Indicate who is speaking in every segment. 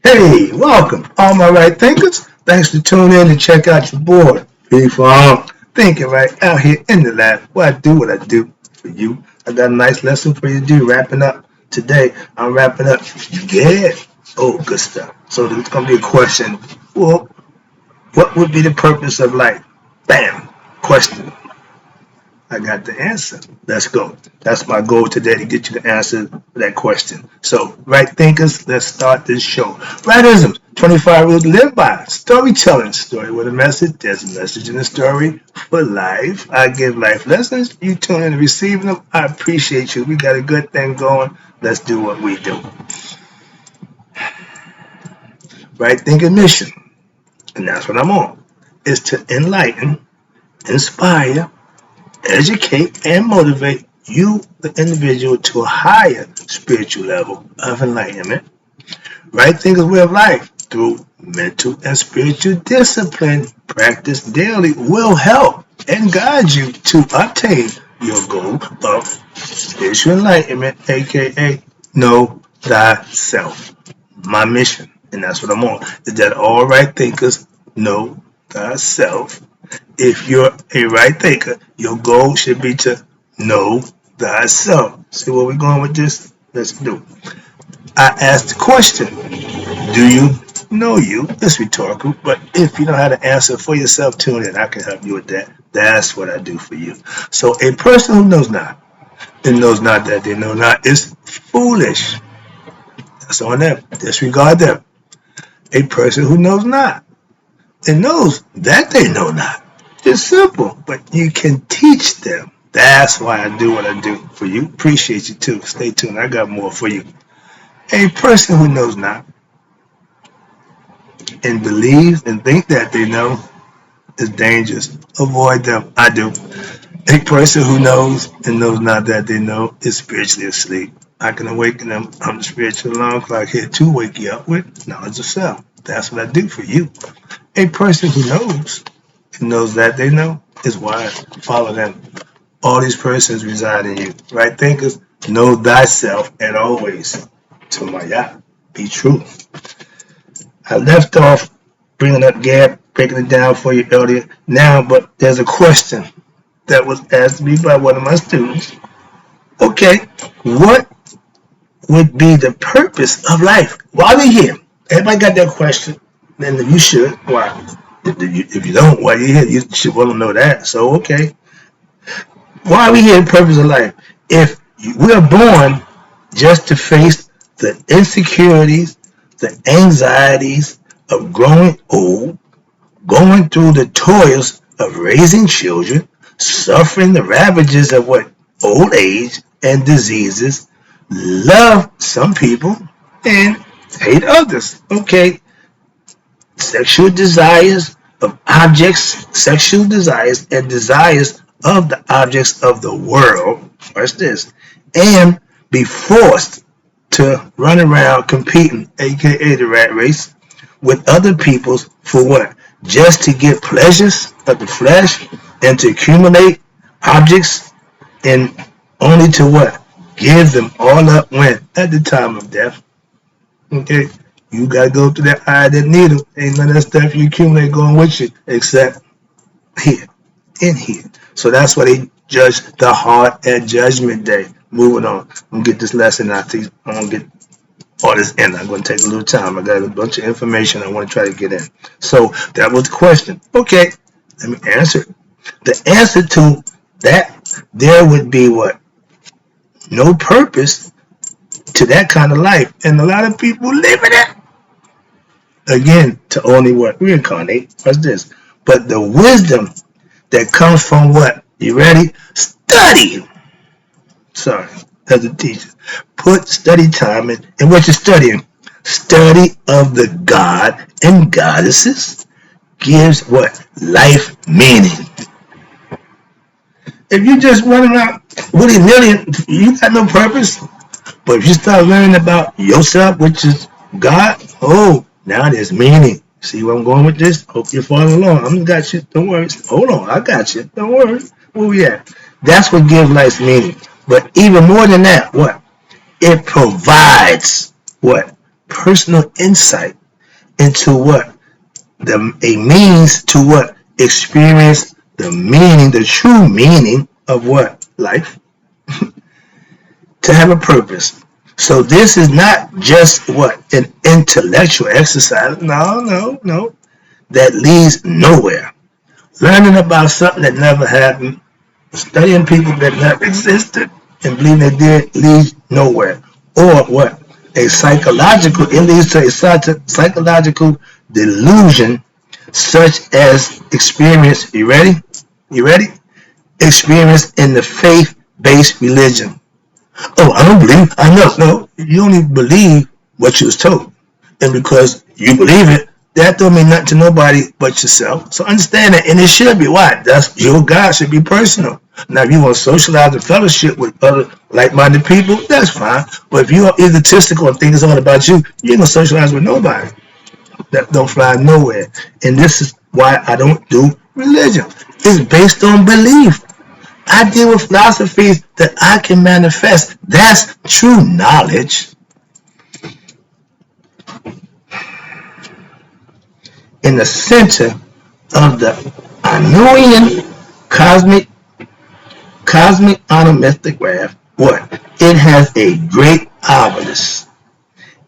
Speaker 1: Hey, welcome, all my right thinkers. Thanks for tuning in to check out your boy, P-Farm. Thinking right out here in the lab. Where I do what I do for you. I got a nice lesson for you to do. Wrapping up today. I'm wrapping up. Yeah. Oh, good stuff. So there's going to be a question. Well, what would be the purpose of life? Bam. Question. I got the answer. Let's go. That's my goal today to get you the answer to that question. So, right thinkers, let's start this show. Rightisms, 25 rules to live by. Storytelling, story with a message. There's a message in the story for life. I give life lessons. You tune in and receiving them. I appreciate you. We got a good thing going. Let's do what we do. Right thinking mission, and that's what I'm on, is to enlighten, inspire, educate, and motivate you, the individual, to a higher spiritual level of enlightenment. Right thinkers way of life through mental and spiritual discipline practice daily will help and guide you to obtain your goal of spiritual enlightenment, aka know thyself. My mission, and that's what I'm on, is that all right thinkers know thyself. If you're a right thinker, your goal should be to know thyself. See where we're going with this? Let's do. I asked the question, do you know you? It's rhetorical, but if you know how to answer for yourself, tune in. I can help you with that. That's what I do for you. So a person who knows not, and knows not that they know not, is foolish. That's on them. Disregard them. A person who knows not, and knows that they know not. It's simple, but you can teach them. That's why I do what I do for you. Appreciate you too. Stay tuned. I got more for you. A person who knows not and believes and think that they know is dangerous. Avoid them. I do. A person who knows and knows not that they know is spiritually asleep. I can awaken them. I'm the spiritual alarm clock here to wake you up with knowledge of self. That's what I do for you. A person who knows and knows that they know is wise. Follow them. All these persons reside in you. Right thinkers, know thyself and always. To my yacht, be true. I left off bringing up gap, breaking it down for you earlier. Now, but there's a question that was asked me by one of my students. Okay, what would be the purpose of life? Why are we here? Everybody got that question. Then you should. Why? If you don't, why are you here? You should want to know that. So, okay. Why are we here? The purpose of life. If we are born just to face the insecurities, the anxieties of growing old, going through the toils of raising children, suffering the ravages of what old age and diseases, love some people and hate others. Okay, sexual desires of objects, sexual desires and desires of the objects of the world. Watch this. And be forced to run around competing, aka the rat race, with other peoples for what? Just to get pleasures of the flesh and to accumulate objects and only to what? Give them all up when? At the time of death. Okay? You gotta go through that eye of that needle. Ain't none of that stuff you accumulate going with you except here, in here. So that's why they judge the heart at Judgment Day. Moving on. I'm gonna get this lesson out to you. I'm gonna get all this in. I'm gonna take a little time. I got a bunch of information I want to try to get in. So that was the question. Okay, let me answer it. The answer to that, there would be what? No purpose to that kind of life. And a lot of people live in it. Again, to only what? Reincarnate. What's this? But the wisdom that comes from what? You ready? Study. Sorry, as a teacher. Put study time in. And what you're studying? Study of the God and goddesses gives what? Life meaning. If you just run around willy-nilly, you got no purpose. But if you start learning about yourself, which is God, oh, now there's meaning. See where I'm going with this? Hope you're following along. I'm got you. Don't worry. Hold on. I got you. Don't worry. Where we at? That's what gives life meaning. But even more than that, what? It provides what? personal insight into what a means to what experience the meaning, the true meaning of what life, to have a purpose. So this is not just what an intellectual exercise. No, no, no. That leads nowhere. Learning about something that never happened, studying people that never existed, and believing they did leads nowhere. Or what? It leads to a psychological delusion such as experience. You ready? You ready? Experience in the faith-based religion. Oh, I don't believe. I know. No, you only believe what you was told, and because you believe it, that don't mean nothing to nobody but yourself. So understand that, and it should be why. That's your God should be personal. Now, if you want to socialize and fellowship with other like-minded people, that's fine. But if you're egotistical and think it's all about you, you ain't gonna socialize with nobody. That don't fly nowhere. And this is why I don't do religion. It's based on belief. I deal with philosophies that I can manifest. That's true knowledge. In the center of the Anuian cosmic onomastic graph, what? It has a great obelisk.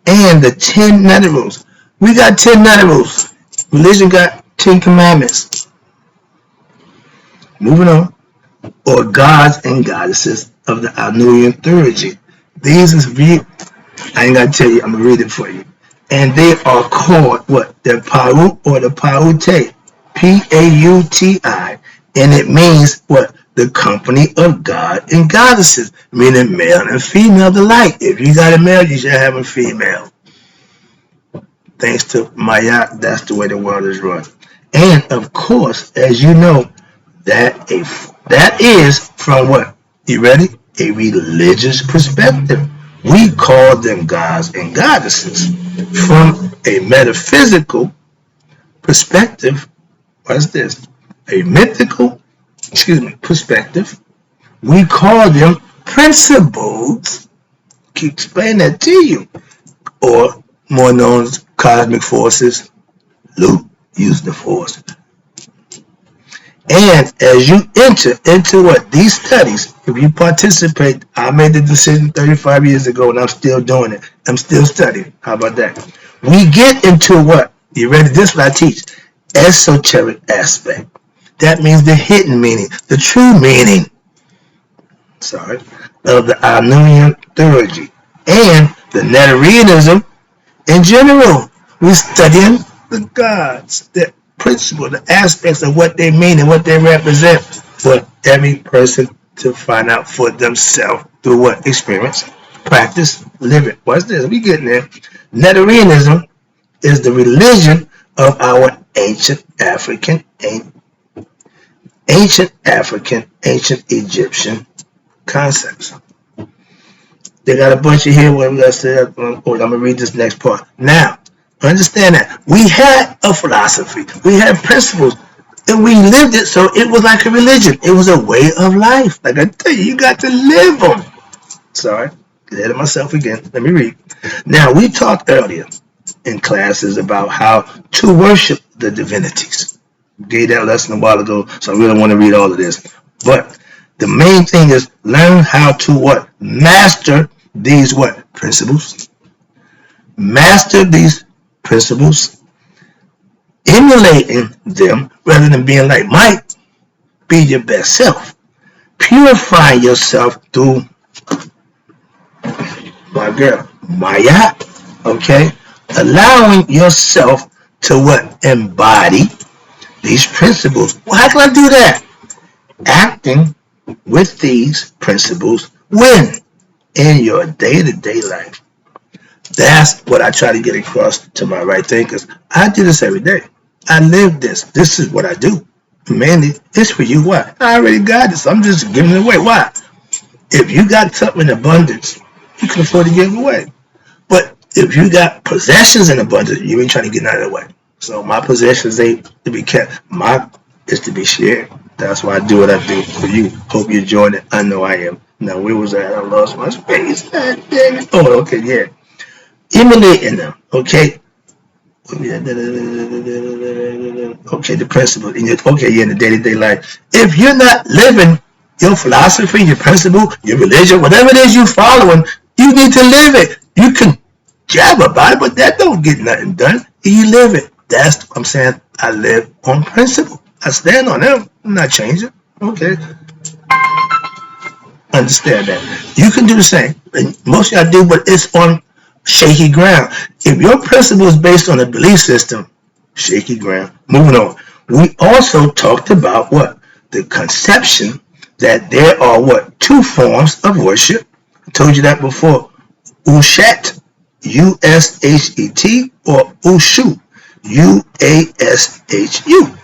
Speaker 1: And the 10 nether rules. We got 10 nether rules. Religion got 10 commandments. Moving on. Or gods and goddesses of the Anuian theurgy. These is I ain't gotta tell you, I'm gonna read it for you. And they are called what? The Pau or the Pauti. Pauti. And it means what? The company of God and goddesses, meaning male and female alike. If you got a male, you should have a female. Thanks to Maya, that's the way the world is run. And of course, as you know, that is from what? You ready? A religious perspective. We call them gods and goddesses. From a metaphysical perspective, what's this? A mythical, perspective, we call them principles. Keep explaining that to you. Or more known as cosmic forces. Luke used the force. And as you enter into what? These studies, if you participate, I made the decision 35 years ago and I'm still doing it. I'm still studying. How about that? We get into what? You ready? This is what I teach. Esoteric aspect. That means the hidden meaning, the true meaning, of the Anuian theurgy and the Netarianism in general. We're studying the gods, the principle, the aspects of what they mean and what they represent for every person to find out for themselves through what? Experience, practice, live it. What's this? We getting there. Netarianism is the religion of our ancient African, ancient Egyptian concepts. They got a bunch of here where we got to I'm going to read this next part. Now, understand that. We had a philosophy. We had principles. And we lived it, so it was like a religion. It was a way of life. Like I tell you, you got to live them. Sorry, get ahead of myself again. Let me read. Now, we talked earlier in classes about how to worship the divinities. Gave that lesson a while ago, so I really want to read all of this. But the main thing is learn how to what? Master these what? Principles. Master these principles. Emulating them rather than being like Mike. Be your best self. Purify yourself through my girl, Maya. Okay? Allowing yourself to what? Embody these principles. Well, how can I do that? Acting with these principles when? In your day-to-day life. That's what I try to get across to my right thinkers. I do this every day. I live this. This is what I do. Mainly, it's for you. Why? I already got this. I'm just giving it away. Why? If you got something in abundance, you can afford to give it away. But if you got possessions in abundance, you ain't trying to get none of the way. So my possessions ain't to be kept. Mine is to be shared. That's why I do what I do for you. Hope you're enjoying it. I know I am. Now, where was I? I lost my space. Oh, okay, yeah. emulating them, okay? Okay, the principle in your in the day-to-day life. If you're not living your philosophy, your principle, your religion, whatever it is you're following, you need to live it. You can jab about it, but that don't get nothing done. You live it. That's what I'm saying. I live on principle. I stand on them. I'm not changing. Okay. Understand that. You can do the same. And most of y'all do, but it's on shaky ground. If your principle is based on a belief system, shaky ground. Moving on. We also talked about what? The conception that there are what? Two forms of worship. I told you that before. Ushet, U-S-H-E-T, or Ushu, U-A-S-H-U.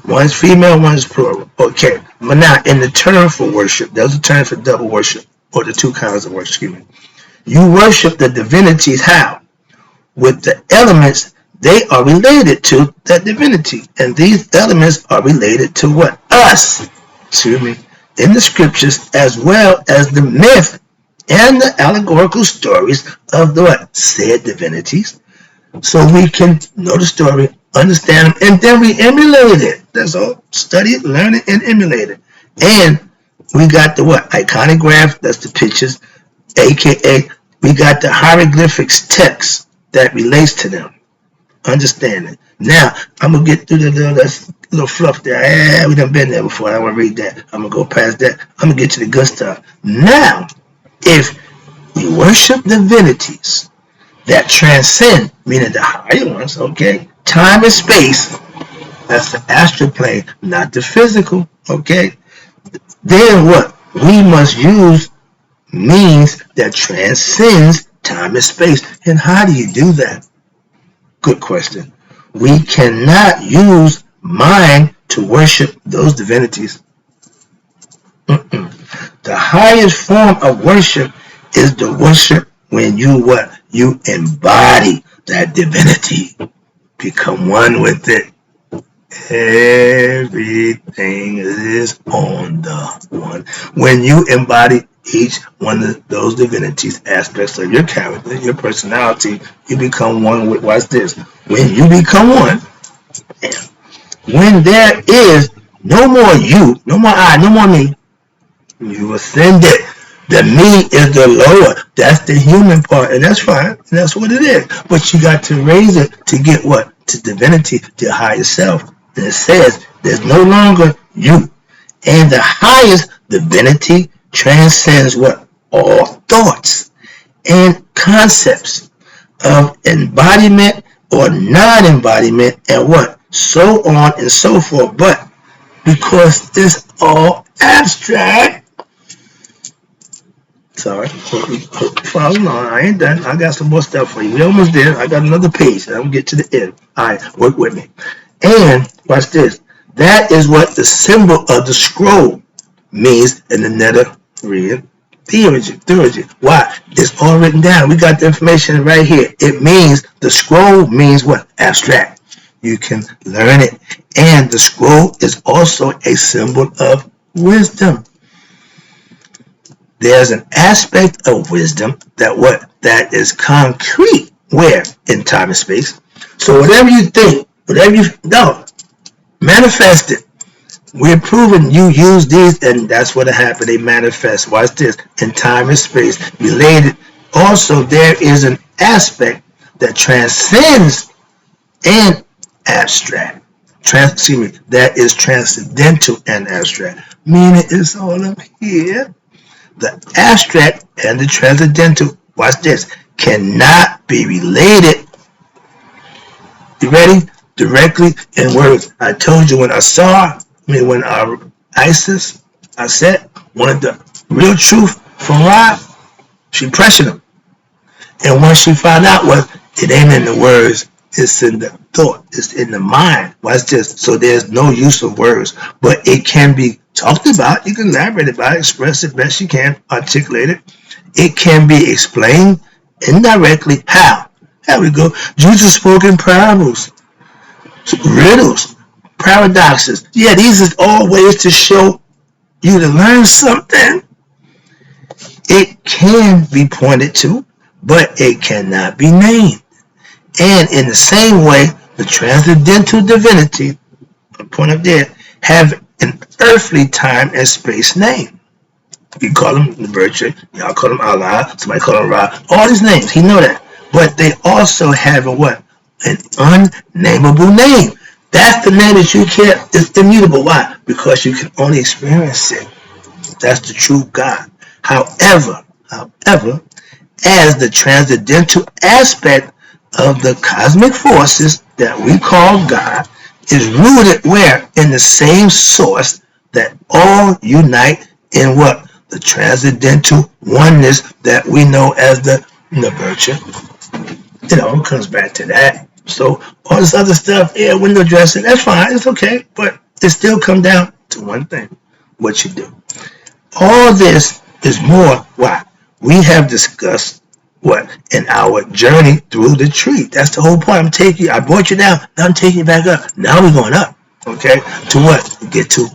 Speaker 1: One's female, one's plural. Okay. But now, in the term for worship, there's a term for double worship, or the two kinds of worship, excuse me. You worship the divinities how? With the elements they are related to that divinity. And these elements are related to what? Us. Excuse me. In the scriptures, as well as the myth and the allegorical stories of the what? Said divinities. So we can know the story, understand them, and then we emulate it. That's all. Study it, learn it, and emulate it. And we got the what? Iconograph, that's the pictures, aka we got the hieroglyphics text that relates to them. Understand it. Now, I'm going to get through the little fluff there. We done been there before. I don't want to read that. I'm going to go past that. I'm going to get to the good stuff. Now, if we worship divinities that transcend, meaning the higher ones, okay, time and space, that's the astral plane, not the physical, okay, then what? We must use means that transcends time and space. And how do you do that? Good question. We cannot use mind to worship those divinities. The highest form of worship is the worship when you what? You embody that divinity. Become one with it. Everything is on the one. When you embody each one of those divinities, aspects of your character, your personality, you become one with, watch this, when you become one, when there is no more you, no more I, no more me, you ascended. The me is the lower. That's the human part, and that's fine. And that's what it is. But you got to raise it to get what? To divinity, to higher self. And it says there's no longer you. And the highest divinity transcends what? All thoughts and concepts of embodiment or non-embodiment and what? So on and so forth. But because it's all abstract, sorry, follow along. I ain't done. I got some more stuff for you. We almost there. I got another page. I'm gonna get to the end. All right, work with me. And watch this. That is what the symbol of the scroll means in the Netherrean theology. Why? It's all written down. We got the information right here. It means the scroll means what? Abstract. You can learn it. And the scroll is also a symbol of wisdom. There's an aspect of wisdom that what? That is concrete. Where? In time and space. So whatever you think, whatever you know, manifest it. We're proving you use these, and that's what happened. They manifest. Watch this. In time and space. Related. Also, there is an aspect that transcends and abstract. That is transcendental and abstract. Meaning it's all up here. The abstract and the transcendental, watch this, cannot be related. You ready? Directly in words. I told you when when Isis, I said, wanted the real truth from Ra, she pressured him. And once she found out it ain't in the words, it's in the thought, it's in the mind. Watch this. So there's no use of words, but it can be talked about. You can elaborate about it, express it best you can, articulate it. It can be explained indirectly. How? There we go. Jesus spoke in parables, riddles, paradoxes. Yeah, these are all ways to show you to learn something. It can be pointed to, but it cannot be named. And in the same way, the transcendental divinity, the point up there, have an earthly time and space name. You call him the virtue, y'all call him Allah, somebody call him Ra, all these names, he know that. But they also have a what? An unnameable name. That's the name that you can't, it's immutable. Why? Because you can only experience it. That's the true God. However, as the transcendental aspect of the cosmic forces that we call God is rooted where? In the same source that all unite in what? The transcendental oneness that we know as the virtue. It all comes back to that. So all this other stuff, yeah, window dressing, that's fine, it's okay, but it still comes down to one thing, what you do. All this is more why we have discussed what in our journey through the tree. That's the whole point. I brought you down, now I'm taking you back up. Now we're going up, okay, to what? Get to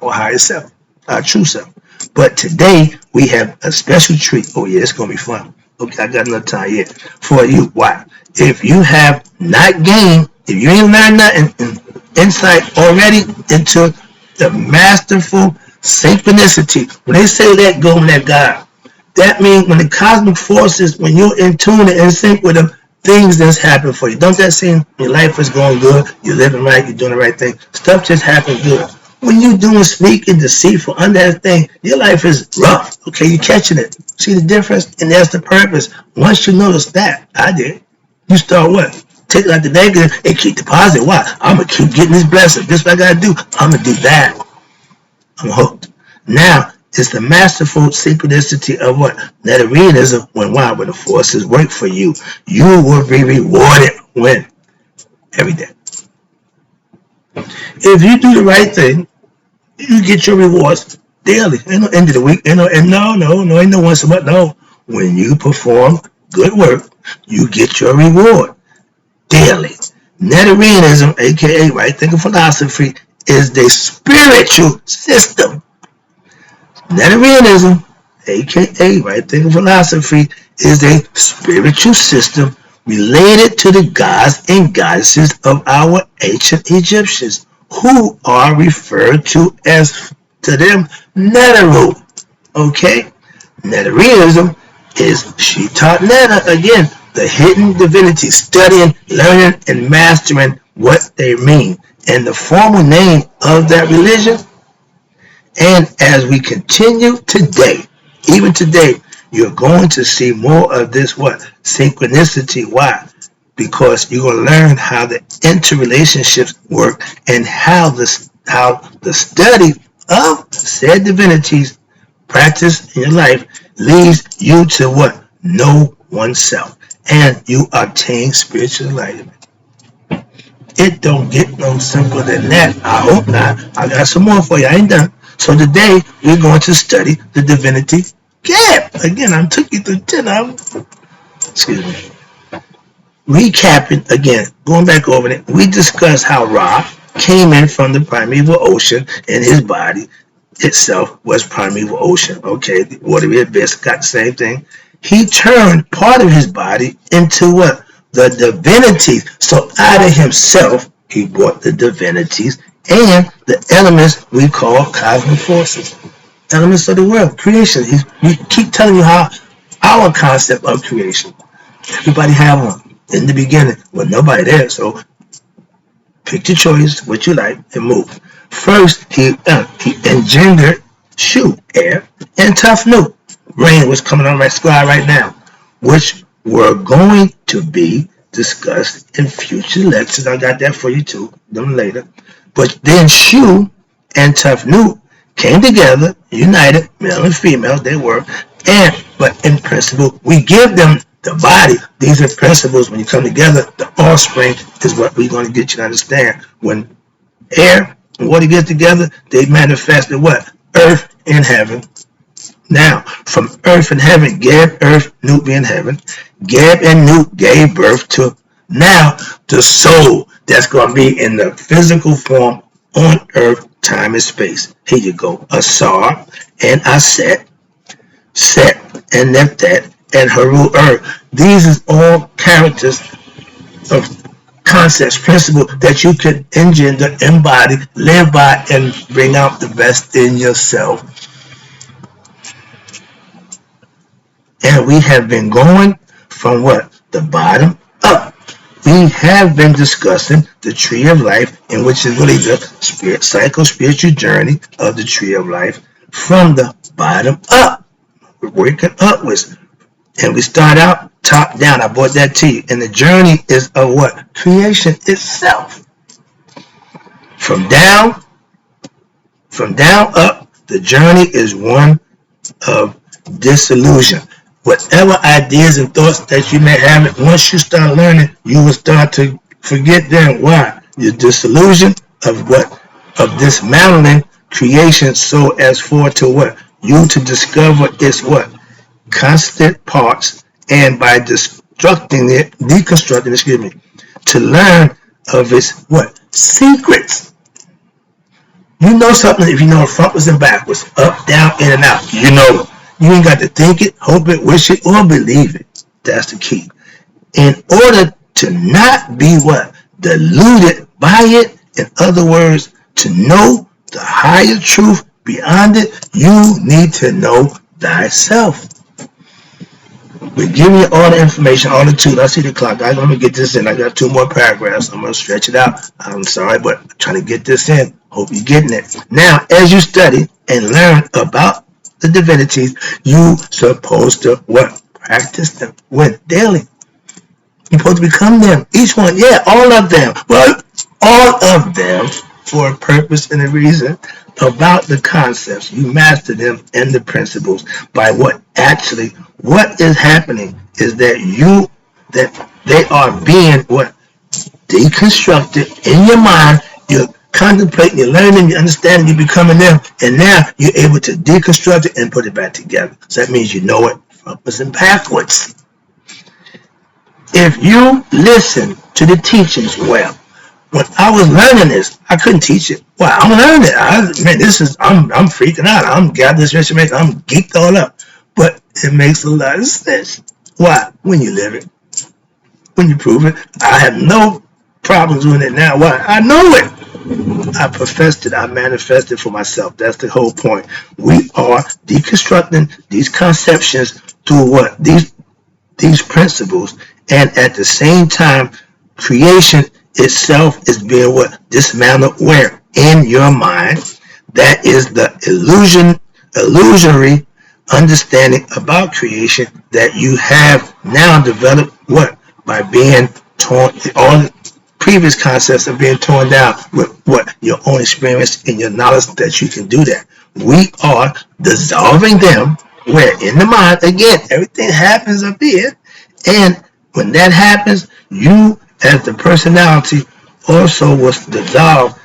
Speaker 1: our higher self, our true self. But today we have a special treat. Oh yeah, it's gonna be fun. Okay, I got enough time yet for you. Why? If you have not gained, if you ain't learned nothing, insight already into the masterful synchronicity. When they say let go and let God, that means when the cosmic forces, when you're in tune and in sync with them, things just happen for you. Don't that seem your life is going good, you're living right, you're doing the right thing, stuff just happens good. When you're doing sneaking, deceitful, under that thing, your life is rough. Okay, you're catching it. See the difference? And that's the purpose. Once you notice that, I did, you start what? Take out the negative and keep the positive. Why? I'm going to keep getting this blessing. This is what I got to do. I'm going to do that. I'm hooked. Now, it's the masterful synchronicity of what? Netarianism, when the forces work for you, you will be rewarded when? Every day. If you do the right thing, you get your rewards daily. Ain't no end of the week. Ain't no once a month. No. When you perform good work, you get your reward daily. Netarianism, aka right thinking philosophy, is the spiritual system. Netarianism, aka right thinking philosophy, is a spiritual system related to the gods and goddesses of our ancient Egyptians, who are referred to as, to them, Netaru. Okay? Netarianism is, she taught Neta, again, the hidden divinity, studying, learning, and mastering what they mean. And the formal name of that religion, and as we continue today, even today, you're going to see more of this what? Synchronicity. Why? Because you're going to learn how the interrelationships work and how the study of said divinities practice in your life leads you to what? Know oneself. And you obtain spiritual enlightenment. It don't get no simpler than that. I hope not. I got some more for you. I ain't done. So today we're going to study the divinity gap. Again, I took you through 10 of them. Excuse me. Recapping again, going back over it, we discussed how Ra came in from the primeval ocean and his body itself was primeval ocean. Okay, the watery abyss got the same thing. He turned part of his body into what? The divinities. So out of himself, he brought the divinities and the elements we call cosmic forces. Elements of the world, creation. We keep telling you how our concept of creation. Everybody have one in the beginning, but nobody there. So pick your choice, what you like, and move. First, he engendered Shu, air, and Tough Nu, rain was coming on my sky right now, which were going to be discussed in future lectures. I got that for you too, them later. But then Shu and Tough Nu came together, united, male and female, they were, but in principle, we give them the body. These are principles. When you come together, the offspring is what we're going to get you to understand. When air and water get together, they manifested what? Earth and heaven. Now, from earth and heaven, Geb, earth, Nut being heaven, Geb and Nut gave birth to now the soul that's going to be in the physical form on earth, time and space. Here you go. Asar and Aset, Set and Neptet and Haru. These is all characters of concepts, principles that you can engender, embody, live by, and bring out the best in yourself. And we have been going from what? The bottom up. We have been discussing the tree of life, in which is really the psycho-spiritual journey of the tree of life from the bottom up. We're working upwards. And we start out top down. I brought that to you. And the journey is of what? Creation itself. From down up, the journey is one of disillusion. Whatever ideas and thoughts that you may have, once you start learning, you will start to forget them. Why? You're disillusioned of what? Of dismantling creation so as for to what? You to discover its what? Constant parts, and by deconstructing, to learn of its what? Secrets. You know something if you know it frontwards and backwards, up, down, in and out. You know it. You ain't got to think it, hope it, wish it, or believe it. That's the key. In order to not be what? Deluded by it. In other words, to know the higher truth beyond it, you need to know thyself. We're giving you all the information, all the tools. I see the clock. I'm going to get this in. I got 2 more paragraphs. I'm going to stretch it out. I'm sorry, but I'm trying to get this in. Hope you're getting it. Now, as you study and learn about the divinities, you supposed to what? Practice them with daily. You're supposed to become them. Each one, yeah, all of them. Well, all of them for a purpose and a reason. About the concepts, you master them and the principles by what actually, what is happening is that they are being what? Deconstructed in your mind. You're contemplating, you're learning, you're understanding, you're becoming them, and now you're able to deconstruct it and put it back together. So that means you know it frontwards and backwards. If you listen to the teachings well, when I was learning this, I couldn't teach it. Well, I'm learning it. I'm freaking out. I'm gathering this information. I'm geeked all up. But it makes a lot of sense. Why? When you live it. When you prove it. I have no problems doing it now. Why? I know it. I professed it. I manifested for myself. That's the whole point. We are deconstructing these conceptions through what? These principles. And at the same time, creation itself is being what? Dismantled where? In your mind. That is the illusory understanding about creation that you have now developed what? By being torn, all the previous concepts are being torn down with what? Your own experience and your knowledge that you can do that. We are dissolving them where? In the mind. Again, everything happens up here. And when that happens, you as the personality also was dissolved,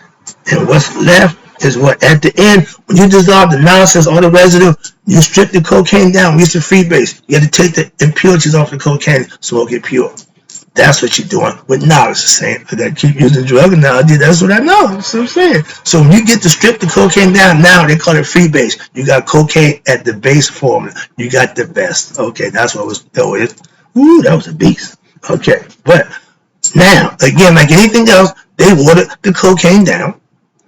Speaker 1: and what's left is what? At the end, when you dissolve the nonsense, all the residue, you strip the cocaine down. We used to freebase. You have to take the impurities off the cocaine, smoke it pure. That's what you're doing with knowledge. Saying I gotta keep using drug analogy. That's what I know. That's what I'm saying. So when you get to strip the cocaine down, now they call it freebase. You got cocaine at the base formula. You got the best. Okay, that's what was. Ooh, that was a beast. Okay, but now, again, like anything else, they watered the cocaine down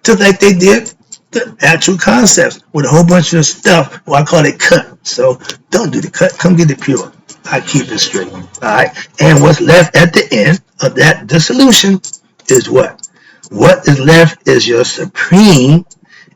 Speaker 1: just like they did the actual concepts with a whole bunch of stuff. Well, I call it cut. So don't do the cut. Come get it pure. I keep it straight. All right. And what's left at the end of that dissolution is what? What is left is your supreme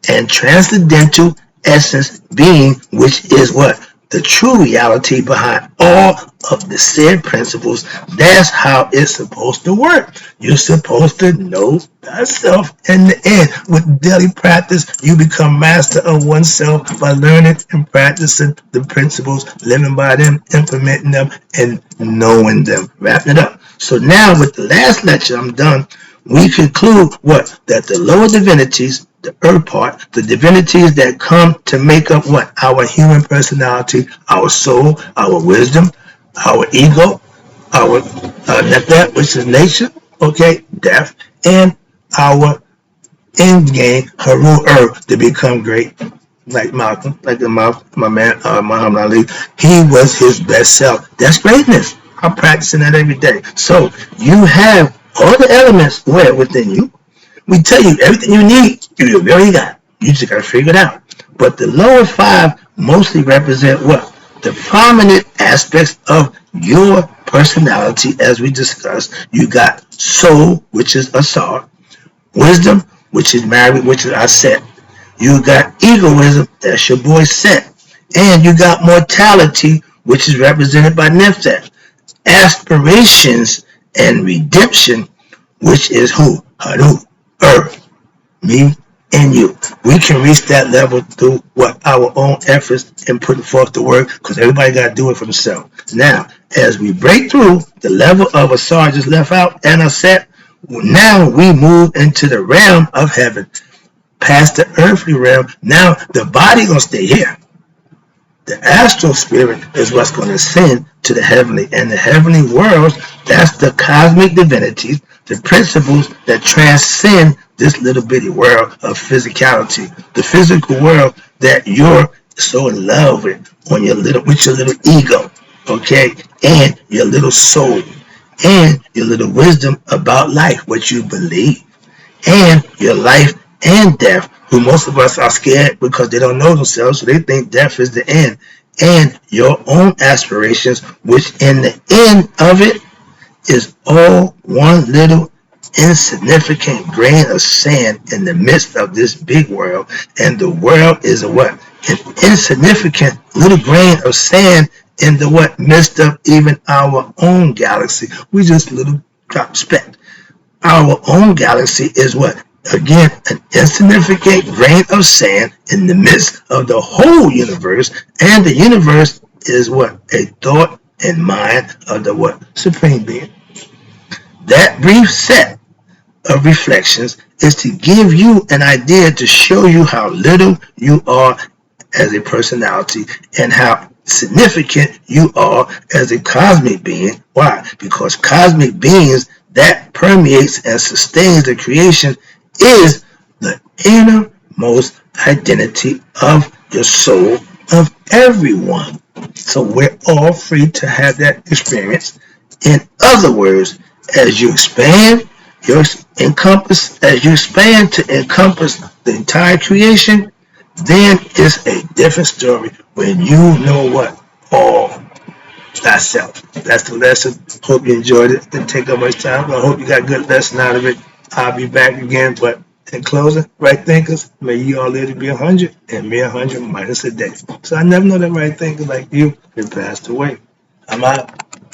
Speaker 1: and transcendental essence being, which is what? The true reality behind all of the said principles. That's how it's supposed to work. You're supposed to know thyself in the end. With daily practice, you become master of oneself by learning and practicing the principles, living by them, implementing them, and knowing them. Wrapping it up. So now with the last lecture, I'm done. We conclude what? That the lower divinities, the earth part, the divinities that come to make up what? Our human personality, our soul, our wisdom, our ego, our that which is nature, okay, death, and our end game, Haru Earth, to become great. like Malcolm, like my man Muhammad Ali. He was his best self. That's greatness. I'm practicing that every day. So you have all the elements where within you. We tell you everything you need. You already got. You just gotta figure it out. But the lower five mostly represent what? The prominent aspects of your personality, as we discussed. You got soul, which is Asar, wisdom, which is married, which is Aset. You got egoism, that's your boy Set. And you got mortality, which is represented by Nefset. Aspirations and redemption, which is who? Hanu, Earth, me, and you. We can reach that level through what our own efforts and putting forth the work, because everybody got to do it for themselves. Now, as we break through the level of a just left out and a set, now we move into the realm of heaven, past the earthly realm. Now the body gonna stay here. The astral spirit is what's going to ascend to the heavenly. And the heavenly worlds, that's the cosmic divinities, the principles that transcend this little bitty world of physicality. The physical world that you're so in love with your little ego, okay? And your little soul. And your little wisdom about life, what you believe and your life and death, who most of us are scared because they don't know themselves, so they think death is the end, and your own aspirations, which in the end of it is all one little insignificant grain of sand in the midst of this big world, and the world is a what? An insignificant little grain of sand in the what midst of even our own galaxy. We just little drop speck. Our own galaxy is what? Again, an insignificant grain of sand in the midst of the whole universe, and the universe is what? A thought and mind of the what? Supreme Being. That brief set of reflections is to give you an idea to show you how little you are as a personality and how significant you are as a cosmic being. Why? Because cosmic beings that permeates and sustains the creation is the innermost identity of your soul of everyone. So we're all free to have that experience. In other words, as you expand as you expand to encompass the entire creation, then it's a different story when you know what? All thyself. That's the lesson. Hope you enjoyed it. Didn't take up much time. I hope you got a good lesson out of it. I'll be back again. But in closing, right thinkers, may you all live to be 100 and me 100 minus a day. So I never know that right thinker like you had passed away. I'm out.